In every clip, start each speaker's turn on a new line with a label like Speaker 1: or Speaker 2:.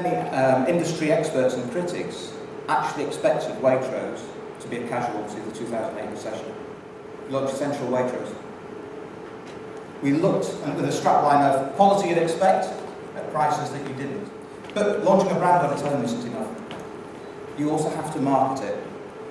Speaker 1: Many industry experts and critics actually expected Waitrose to be a casualty of the 2008 recession. We launched Central Waitrose. We looked with a strapline of quality you'd expect at prices that you didn't. But launching a brand on its own isn't enough. You also have to market it.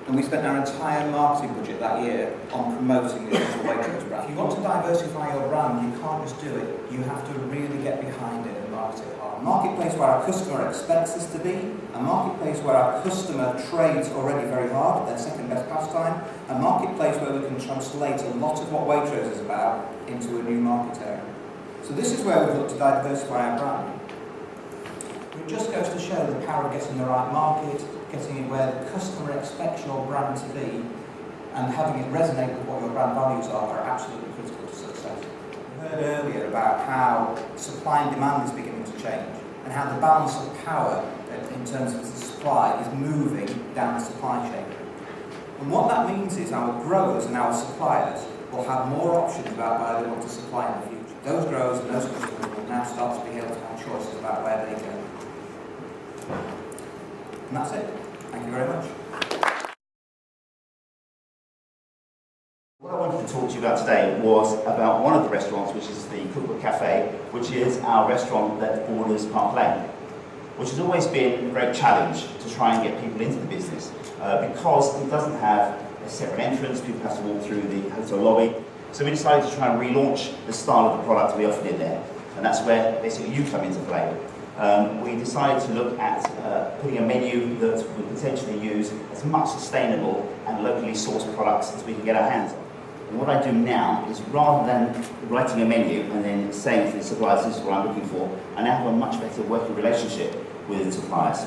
Speaker 1: And we spent our entire marketing budget that year on promoting the Central Waitrose brand. If you want to diversify your brand, you can't just do it. You have to really get behind it and market it hard. A marketplace where our customer expects us to be, a marketplace where our customer trades already very hard, their second best pastime, a marketplace where we can translate a lot of what Waitrose is about into a new market area. So this is where we've looked to diversify our brand. It just goes to show the power of getting the right market, getting it where the customer expects your brand to be, and having it resonate with what your brand values are absolutely critical to success. We heard earlier about how supply and demand is beginning to change, and how the balance of power in terms of the supply is moving down the supply chain. And what that means is our growers and our suppliers will have more options about where they want to supply in the future. Those growers and those customers will now start to be able to have choices about where they go. And that's it. Thank you very much.
Speaker 2: What I wanted to talk to you about today was about one of the restaurants, which is the Cookbook Cafe, which is our restaurant that borders Park Lane, which has always been a great challenge to try and get people into the business because it doesn't have a separate entrance. People have to walk through the hotel lobby. So we decided to try and relaunch the style of the product we offered in there, and that's where basically you come into play. We decided to look at putting a menu that would potentially use as much sustainable and locally sourced products as we can get our hands on. And what I do now is, rather than writing a menu and then saying to the suppliers, this is what I'm looking for, I now have a much better working relationship with the suppliers.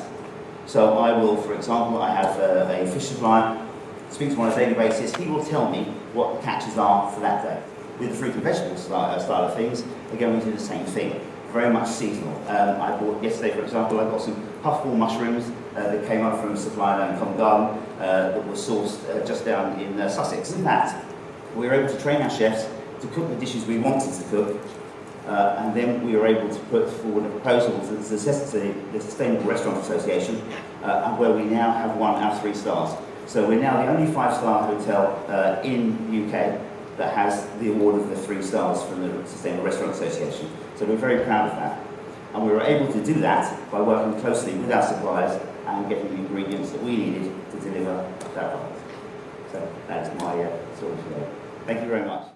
Speaker 2: So I will, for example, I have a fish supplier, speak to him on a daily basis. He will tell me what the catches are for that day. With the fruit and vegetable style of things, again, we do the same thing. Very much seasonal. I bought yesterday, for example, I got some puffball mushrooms that came up from a supplier down in Covent Garden that were sourced just down in Sussex. In that, we were able to train our chefs to cook the dishes we wanted to cook, and then we were able to put forward a proposal to the Sustainable Restaurant Association, and where we now have 1 out of 3 stars. So we're now the only 5-star hotel in the UK that has the award of the 3 stars from the Sustainable Restaurant Association. So we're very proud of that. And we were able to do that by working closely with our suppliers and getting the ingredients that we needed to deliver that product. So that's my story today. Thank you very much.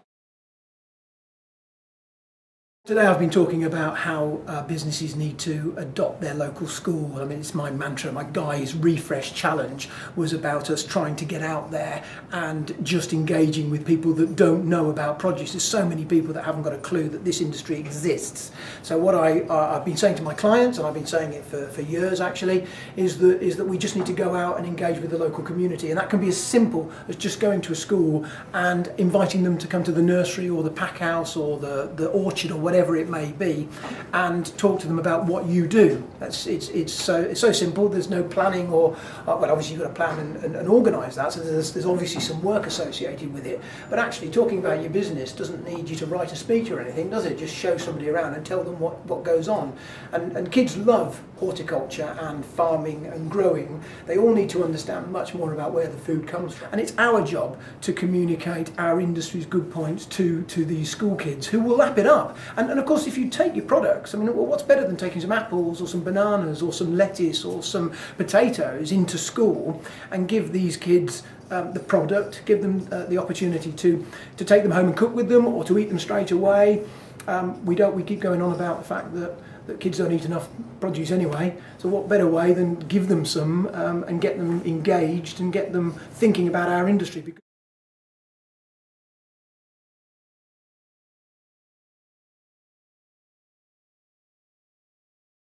Speaker 3: Today I've been talking about how businesses need to adopt their local school. I mean, it's my mantra. My Guy's Refresh Challenge was about us trying to get out there and just engaging with people that don't know about produce. There's so many people that haven't got a clue that this industry exists. So what I've been saying to my clients, and I've been saying it for years actually, is that we just need to go out and engage with the local community. And that can be as simple as just going to a school and inviting them to come to the nursery or the pack house or the orchard or whatever it may be, and talk to them about what you do. It's so simple. There's no planning or well, obviously you've got to plan and organise that. So there's obviously some work associated with it. But actually, talking about your business doesn't need you to write a speech or anything, does it? Just show somebody around and tell them what goes on. And kids love horticulture and farming and growing. They all need to understand much more about where the food comes from. And it's our job to communicate our industry's good points to these school kids who will lap it up. And of course, if you take your products, I mean, well, what's better than taking some apples or some bananas or some lettuce or some potatoes into school and give these kids the product, give them the opportunity to take them home and cook with them or to eat them straight away. We keep going on about the fact that kids don't eat enough produce anyway, so what better way than give them some and get them engaged and get them thinking about our industry.